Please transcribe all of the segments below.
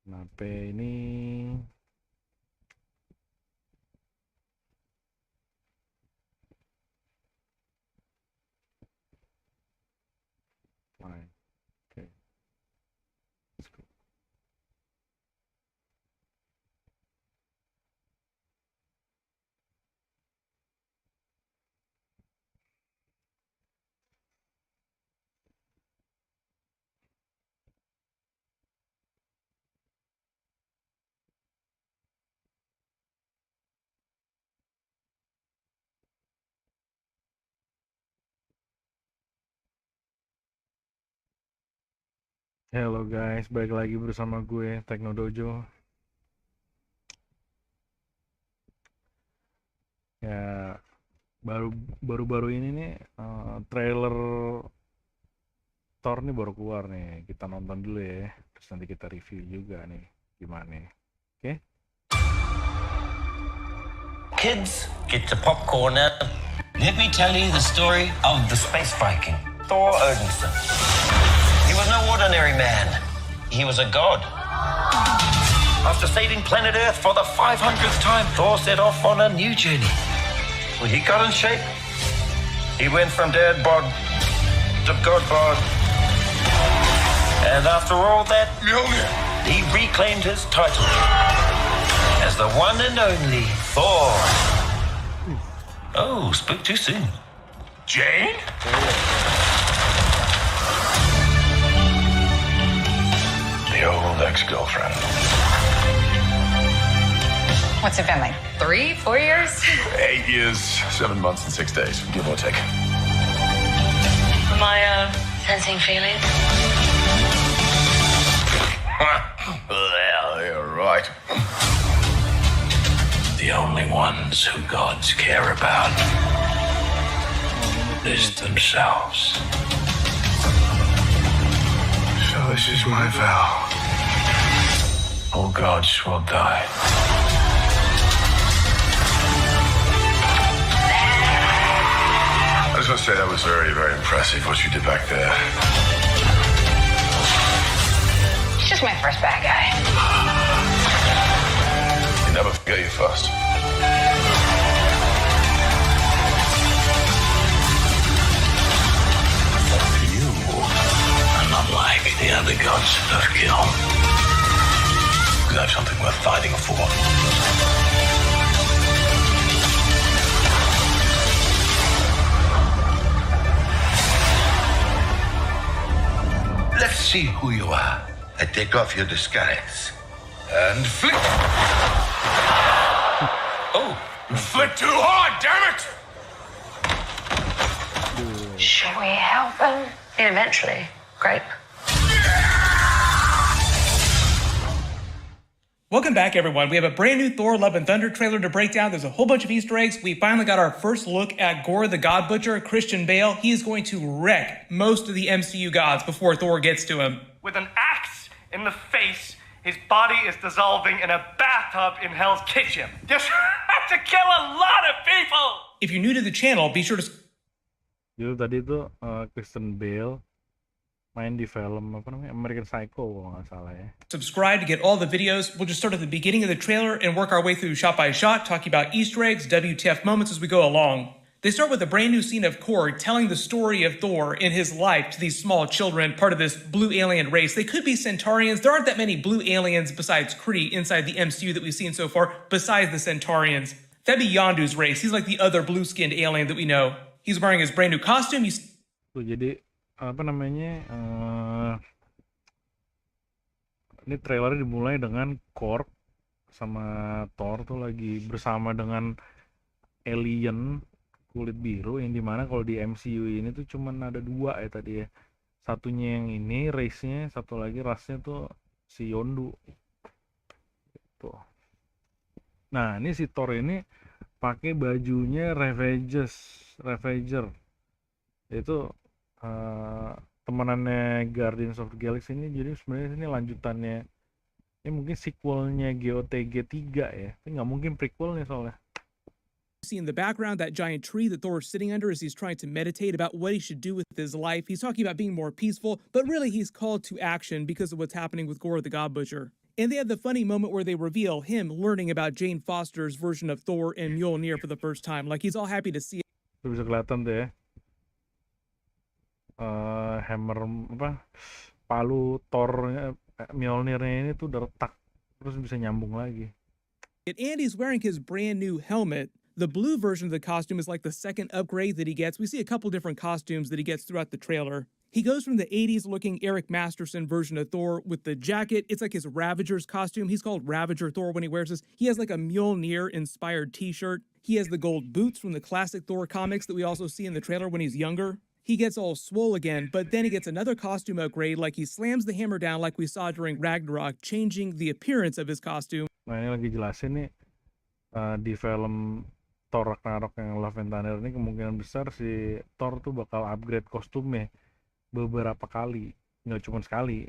Kenapa ini? Fine. Okay. Let's go. Hello guys, balik lagi bersama gue Teknodojo. Ya, baru-baru ini nih trailer Thor nih baru keluar nih. Kita nonton dulu ya. Terus nanti kita review juga nih gimana. Oke? Kids, get your popcorn now. Let me tell you the story of the space Viking, Thor Odinson. He was no ordinary man. He was a god. After saving planet Earth for the 500th time, Thor set off on a new journey. Well, he got in shape. He went from dad bod to god bod. And after all that, he reclaimed his title as the one and only Thor. Oh, spoke too soon. Jane? The old ex-girlfriend. What's it been like? 3, 4 years? 8 years, 7 months and 6 days, give or take. Am I sensing feelings? Well, you're right. The only ones who gods care about is themselves. So this is my vow. All gods will die. I just want to say that was very, very impressive what you did back there. He's just my first bad guy. You never forget your first. You are not like the other gods of kill. You have something worth fighting for. Let's see who you are. I take off your disguise. And flick. Oh, Flick too hard, damn it! Should we help him? And eventually, grape. Welcome back, everyone. We have a brand new Thor Love and Thunder trailer to break down. There's a whole bunch of Easter eggs. We finally got our first look at Gorr the God Butcher, Christian Bale. He is going to wreck most of the MCU gods before Thor gets to him. With an axe in the face, his body is dissolving in a bathtub in Hell's Kitchen. Just had to kill a lot of people! If you're new to the channel, be sure to Jadi tadi itu Christian Bale main di film apa namanya American Psycho kalau nggak salah ya. subscribe to get all the videos. We'll just start at the beginning of the trailer and work our way through shot by shot, talking about Easter eggs, WTF moments as we go along. They start with a brand new scene of Gorr telling the story of Thor in his life to these small children, part of this blue alien race. They could be Centaurians. There aren't that many blue aliens besides Kree inside the MCU that we've seen so far, besides the Centaurians. That'd be Yondu's race. He's like the other blue-skinned alien that we know. He's wearing his brand new costume. Tuh, jadi apa namanya ini trailernya dimulai dengan Gorr sama Thor tuh lagi bersama dengan alien kulit biru, yang dimana kalau di MCU ini tuh cuman ada 2 ya tadi ya. Satunya yang ini race-nya, satu lagi rasnya tuh si Yondu tuh. Nah ini si Thor ini pakai bajunya Ravager itu temanannya Guardians of the Galaxy ini. Jadi sebenarnya ini lanjutannya, ini mungkin sequelnya GOTG 3 ya, tapi nggak mungkin prequelnya soalnya. see in the background that giant tree that Thor's sitting under as he's trying to meditate about what he should do with his life. He's talking about being more peaceful, but really he's called to action because of what's happening with Gorr the God Butcher. And they have the funny moment where they reveal him learning about Jane Foster's version of Thor and Mjolnir for the first time. Like, he's all happy to see it. Itu bisa kelihatan tuh ya. Hammer apa? Palu Thor Mjolnirnya ini tuh udah retak terus bisa nyambung lagi. And he's wearing his brand new helmet. The blue version of the costume is like the second upgrade that he gets. We see a couple different costumes that he gets throughout the trailer. He goes from the 80s looking Eric Masterson version of Thor with the jacket. It's like his Ravager's costume. He's called Ravager Thor when he wears this. He has like a Mjolnir inspired t-shirt. He has the gold boots from the classic Thor comics that we also see in the trailer when he's younger. He gets all swole again, but then he gets another costume upgrade, like he slams the hammer down like we saw during Ragnarok, changing the appearance of his costume. Nah, ini lagi jelasin nih, di film Thor Ragnarok yang Love and Thunder ini kemungkinan besar si Thor tuh bakal upgrade kostumnya beberapa kali, nggak cuma sekali.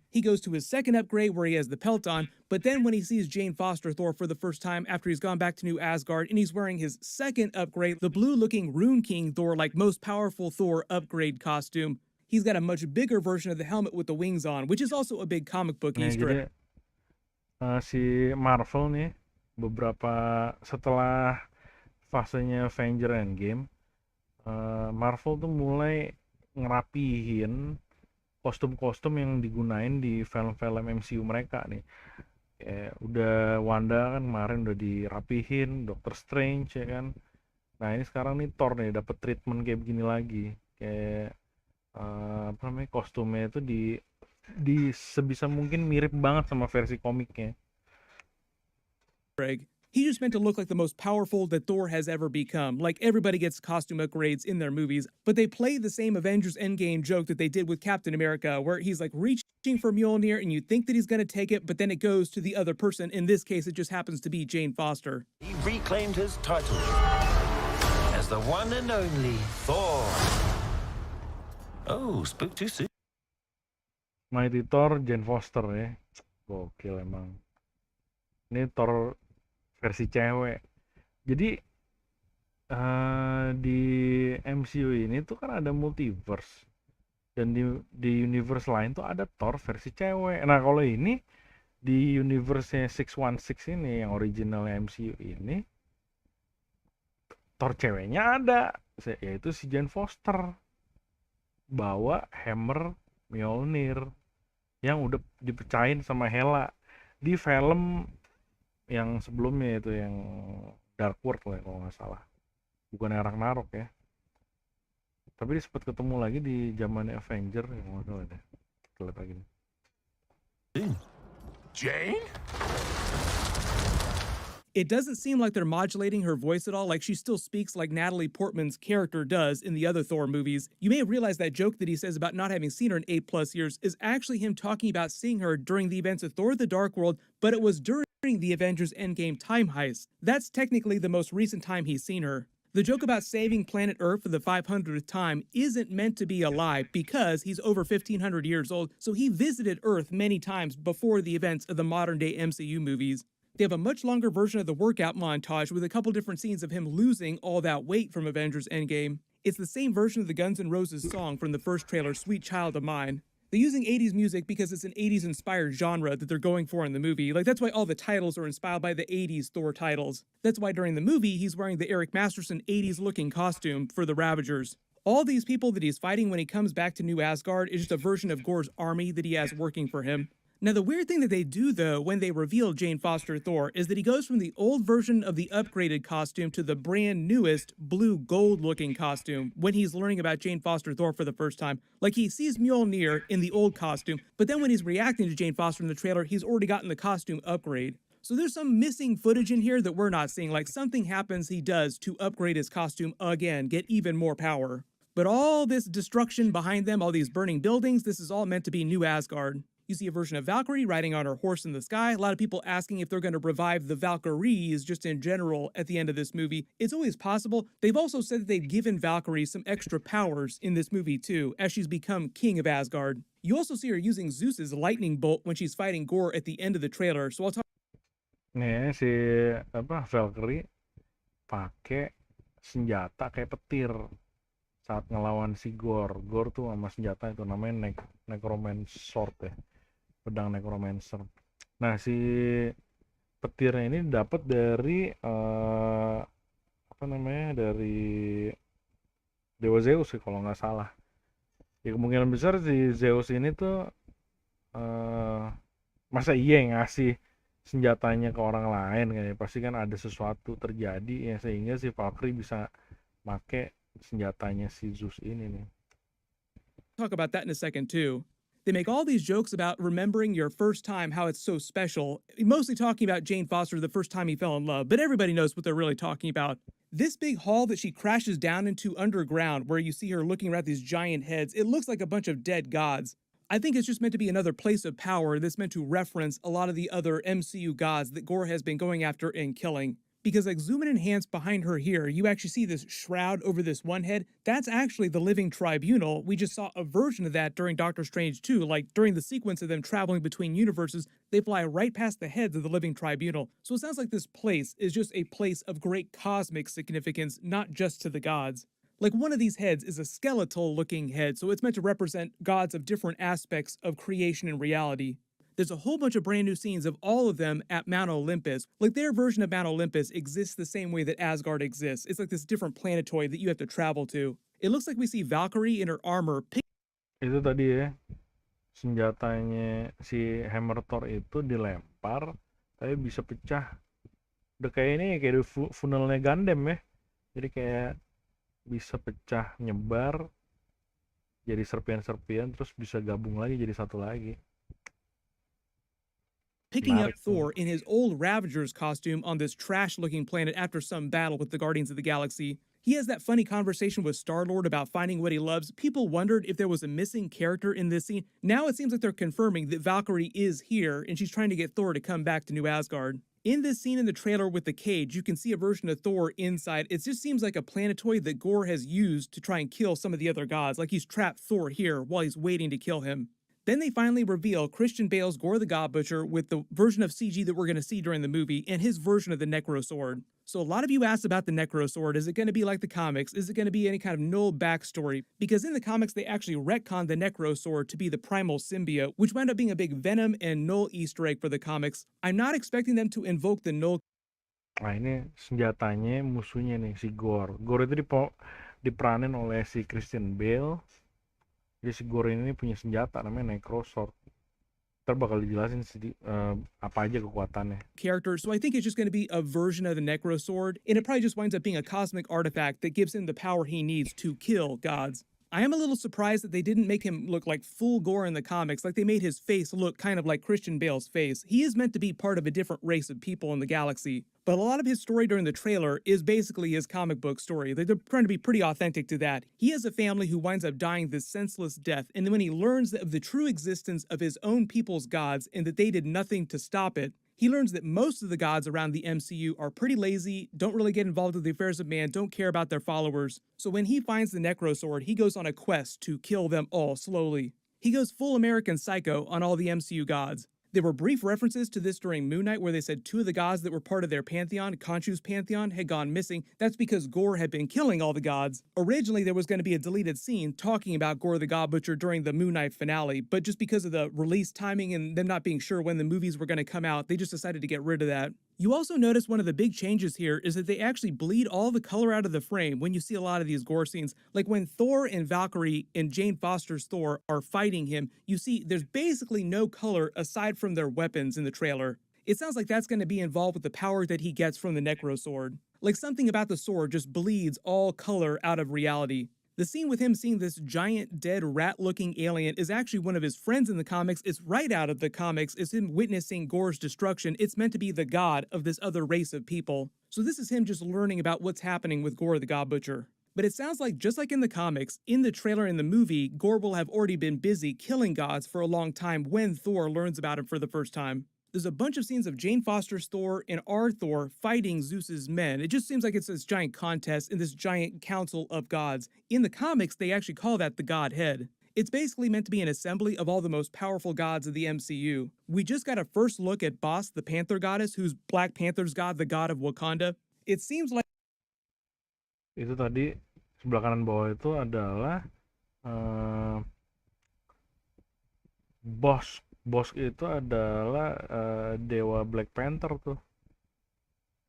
He goes to his second upgrade where he has the pelt on, but then when he sees Jane Foster Thor for the first time after he's gone back to New Asgard and he's wearing his second upgrade, the blue-looking Rune King Thor, like most powerful Thor upgrade costume, he's got a much bigger version of the helmet with the wings on, which is also a big comic book Easter egg. Si Marvel nih, beberapa setelah fasenya Avenger Endgame, Marvel tuh mulai ngerapihin kostum-kostum yang digunain di film-film MCU mereka nih. Udah Wanda kan kemarin udah dirapihin, Doctor Strange ya kan. Nah ini sekarang nih Thor nih dapat treatment kayak begini lagi, kayak apa namanya, kostumnya itu di sebisa mungkin mirip banget sama versi komiknya. He just meant to look like the most powerful that Thor has ever become. Like, everybody gets costume upgrades in their movies, but they play the same Avengers Endgame joke that they did with Captain America, where he's like reaching for Mjolnir and you think that he's going to take it, but then it goes to the other person. In this case, it just happens to be Jane Foster. He reclaimed his title as the one and only Thor. Oh, spoke too soon. Mighty Thor, Jane Foster ya. Gokil emang. Ini Thor versi cewek. Jadi di MCU ini tuh kan ada multiverse. Dan di universe lain tuh ada Thor versi cewek. Nah, kalau ini di universe-nya 616 ini yang original MCU ini, Thor ceweknya ada, yaitu si Jane Foster. Bawa hammer Mjolnir yang udah dipecahin sama Hela di film yang sebelumnya, itu yang Dark World lah kalau nggak salah, bukan Ragnarok ya, tapi dia sempat ketemu lagi di zaman Avenger yang nggak salah deh. Kita lihat lagi nih. Jane? It doesn't seem like they're modulating her voice at all, like she still speaks like Natalie Portman's character does in the other Thor movies. You may have realized that joke that he says about not having seen her in 8+ years is actually him talking about seeing her during the events of Thor the Dark World, but it was during the Avengers Endgame time heist. That's technically the most recent time he's seen her. The joke about saving planet Earth for the 500th time isn't meant to be a lie because he's over 1,500 years old, so he visited Earth many times before the events of the modern-day MCU movies. They have a much longer version of the workout montage with a couple different scenes of him losing all that weight from Avengers Endgame. It's the same version of the Guns N' Roses song from the first trailer, Sweet Child of Mine. They're using 80s music because it's an 80s inspired genre that they're going for in the movie. Like, that's why all the titles are inspired by the 80s Thor titles. That's why during the movie, he's wearing the Eric Masterson 80s looking costume for the Ravagers. All these people that he's fighting when he comes back to New Asgard is just a version of Gorr's army that he has working for him. Now, the weird thing that they do, though, when they reveal Jane Foster Thor, is that he goes from the old version of the upgraded costume to the brand newest blue-gold-looking costume when he's learning about Jane Foster Thor for the first time. Like, he sees Mjolnir in the old costume, but then when he's reacting to Jane Foster in the trailer, he's already gotten the costume upgrade. So there's some missing footage in here that we're not seeing. Like, something happens he does to upgrade his costume again, get even more power. But all this destruction behind them, all these burning buildings, this is all meant to be New Asgard. You see a version of Valkyrie riding on her horse in the sky. A lot of people asking if they're going to revive the Valkyries just in general at the end of this movie. It's always possible. They've also said that they've given Valkyrie some extra powers in this movie too, as she's become king of Asgard. You also see her using Zeus's lightning bolt when she's fighting Gorr at the end of the trailer. So I'll talk. Nih si Valkyrie pakai senjata kayak petir saat ngelawan si Gorr. Gorr tuh sama senjata itu namanya necromancer sword ya, pedang necromancer. Nah, si petirnya ini dapat dari apa namanya, dari Dewa Zeus sih kalau nggak salah. Ya kemungkinan besar si Zeus ini tuh masa iya ngasih senjatanya ke orang lain, kayak pasti kan ada sesuatu terjadi ya sehingga si Valkyrie bisa make senjatanya si Zeus ini nih. Talk about that in a second too. They make all these jokes about remembering your first time, how it's so special, mostly talking about Jane Foster the first time he fell in love, but everybody knows what they're really talking about. This big hall that she crashes down into underground, where you see her looking around these giant heads, it looks like a bunch of dead gods. I think it's just meant to be another place of power that's meant to reference a lot of the other MCU gods that Gorr has been going after and killing. Because like zoom in and enhance behind her here, you actually see this shroud over this one head. That's actually the living tribunal. We just saw a version of that during Doctor Strange 2. Like during the sequence of them traveling between universes, they fly right past the heads of the living tribunal. So it sounds like this place is just a place of great cosmic significance, not just to the gods. Like one of these heads is a skeletal looking head, so it's meant to represent gods of different aspects of creation and reality. There's a whole bunch of brand new scenes of all of them at Mount Olympus. Like their version of Mount Olympus exists the same way that Asgard exists. It's like this different planetoid that you have to travel to. It looks like we see Valkyrie in her armor. Itu tadi ya, senjatanya si Hammer Thor itu dilempar tapi bisa pecah. Udah kayak ini, kayak funnelnya Gundam ya. Jadi kayak bisa pecah, nyebar jadi serpian-serpian, terus bisa gabung lagi jadi satu lagi. Picking up Thor in his old Ravager's costume on this trash-looking planet after some battle with the Guardians of the Galaxy. He has that funny conversation with Star-Lord about finding what he loves. People wondered if there was a missing character in this scene. Now it seems like they're confirming that Valkyrie is here, and she's trying to get Thor to come back to New Asgard. In this scene in the trailer with the cage, you can see a version of Thor inside. It just seems like a planetoid that Gorr has used to try and kill some of the other gods, like he's trapped Thor here while he's waiting to kill him. Then they finally reveal Christian Bale's Gorr the God Butcher with the version of CG that we're going to see during the movie and his version of the Necro Sword. So a lot of you asked about the Necro Sword. Is it going to be like the comics? Is it going to be any kind of null backstory? Because in the comics, they actually retconned the Necro Sword to be the primal symbiote, which wound up being a big Venom and Null Easter egg for the comics. I'm not expecting them to invoke the Null. Nah, ini senjatanya musuhnya nih, si Gorr. Gorr itu diperanin oleh si Christian Bale. Jadi si Gorr ini punya senjata namanya Necro Sword. Ntar bakal dijelasin apa aja kekuatannya. Character, so I think it's just going to be a version of the Necro Sword, and it probably just winds up being a cosmic artifact that gives him the power he needs to kill gods. I am a little surprised that they didn't make him look like full Gorr in the comics, like they made his face look kind of like Christian Bale's face. He is meant to be part of a different race of people in the galaxy, but a lot of his story during the trailer is basically his comic book story. They're trying to be pretty authentic to that. He has a family who winds up dying this senseless death, and then when he learns of the true existence of his own people's gods and that they did nothing to stop it, he learns that most of the gods around the MCU are pretty lazy, don't really get involved with the affairs of man, don't care about their followers. So when he finds the Necro Sword, he goes on a quest to kill them all slowly. He goes full American Psycho on all the MCU gods. There were brief references to this during Moon Knight where they said two of the gods that were part of their pantheon, Khonshu's pantheon, had gone missing. That's because Gorr had been killing all the gods. Originally, there was going to be a deleted scene talking about Gorr the God Butcher during the Moon Knight finale, but just because of the release timing and them not being sure when the movies were going to come out, they just decided to get rid of that. You also notice one of the big changes here is that they actually bleed all the color out of the frame when you see a lot of these Gorr scenes. Like when Thor and Valkyrie and Jane Foster's Thor are fighting him, you see there's basically no color aside from their weapons in the trailer. It sounds like that's going to be involved with the power that he gets from the Necro Sword. Like something about the sword just bleeds all color out of reality. The scene with him seeing this giant, dead, rat-looking alien is actually one of his friends in the comics. It's right out of the comics. It's him witnessing Gorr's destruction. It's meant to be the god of this other race of people. So this is him just learning about what's happening with Gorr the God Butcher. But it sounds like, just like in the comics, in the trailer in the movie, Gorr will have already been busy killing gods for a long time when Thor learns about him for the first time. There's a bunch of scenes of Jane Foster's Thor and our Thor fighting Zeus's men. It just seems like it's this giant contest in this giant council of gods. In the comics, they actually call that the Godhead. It's basically meant to be an assembly of all the most powerful gods of the MCU. We just got a first look at Boss, the Panther Goddess, who's Black Panther's god, the god of Wakanda. It seems like Itu tadi sebelah kanan bawah itu adalah eh, bos. Bos itu adalah dewa Black Panther tuh.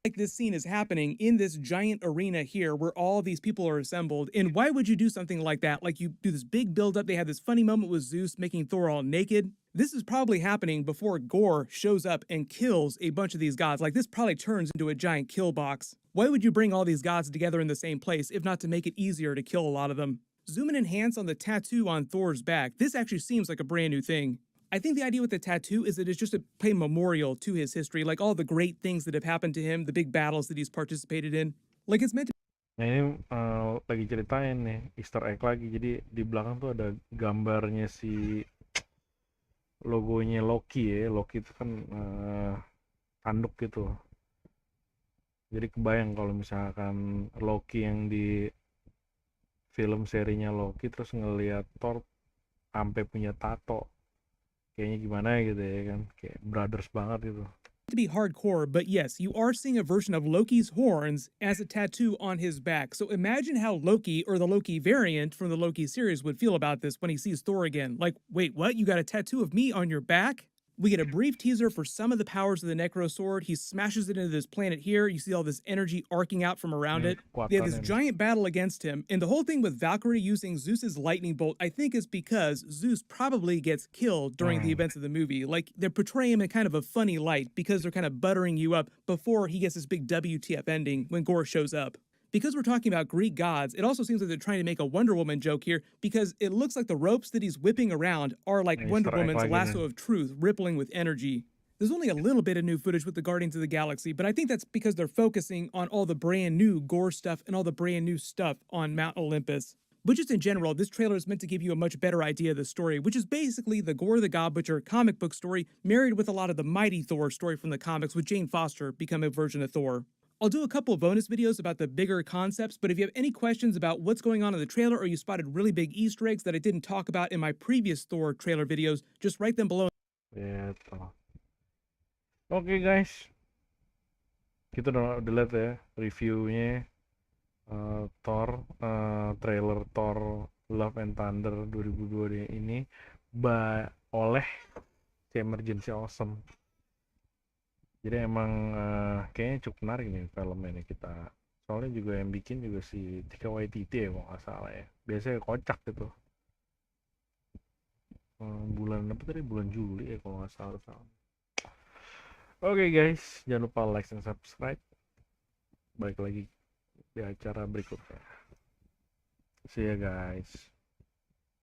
Like this scene is happening in this giant arena here where all these people are assembled. And why would you do something like that? Like you do this big build up. They have this funny moment with Zeus making Thor all naked. This is probably happening before Gorr shows up and kills a bunch of these gods. Like this probably turns into a giant kill box. Why would you bring all these gods together in the same place if not to make it easier to kill a lot of them? Zoom in and enhance on the tattoo on Thor's back. This actually seems like a brand new thing. I think the idea with the tattoo is that it's just to pay memorial to his history, like all the great things that have happened to him, the big battles that he's participated in. Like it's meant to. Nah ini lagi ceritain nih Easter egg lagi. Jadi di belakang tuh ada gambarnya si logonya Loki ya. Loki itu kan tanduk gitu. Jadi kebayang kalau misalkan Loki yang di film serinya Loki terus ngeliat Thor sampai punya tato. Kayaknya gimana gitu ya kan. Kayak brothers banget gitu. To be hardcore, but yes, you are seeing a version of Loki's horns as a tattoo on his back. So imagine how Loki, or the Loki variant from the Loki series, would feel about this when he sees Thor again. Like, wait, what? You got a tattoo of me on your back? We get a brief teaser for some of the powers of the Necro Sword. He smashes it into this planet here. You see all this energy arcing out from around it. They have this giant battle against him. And the whole thing with Valkyrie using Zeus's lightning bolt, I think, is because Zeus probably gets killed during the events of the movie. Like, they're portraying him in kind of a funny light because they're kind of buttering you up before he gets this big WTF ending when Gorr shows up. Because we're talking about Greek gods, it also seems like they're trying to make a Wonder Woman joke here because it looks like the ropes that he's whipping around are like Wonder Woman's lasso of truth rippling with energy. There's only a little bit of new footage with the Guardians of the Galaxy, but I think that's because they're focusing on all the brand new Gorr stuff and all the brand new stuff on Mount Olympus. But just in general, this trailer is meant to give you a much better idea of the story, which is basically the Gorr the God Butcher comic book story married with a lot of the Mighty Thor story from the comics with Jane Foster becoming a version of Thor. I'll do a couple of bonus videos about the bigger concepts, but if you have any questions about what's going on in the trailer or you spotted really big Easter eggs that I didn't talk about in my previous Thor trailer videos, just write them below. Oke guys, kita udah lihat ya reviewnya Thor, trailer Thor Love and Thunder 2022 ini oleh Emergencyawesome. Jadi emang kayaknya cukup menarik nih filmnya nih kita. Soalnya juga yang bikin juga si Taika Waititi ya kalau nggak salah ya. Biasanya kocak gitu. Bulan apa tadi? Bulan Juli ya kalau nggak salah. Oke guys, jangan lupa like dan subscribe. Balik lagi di acara berikutnya. See ya guys.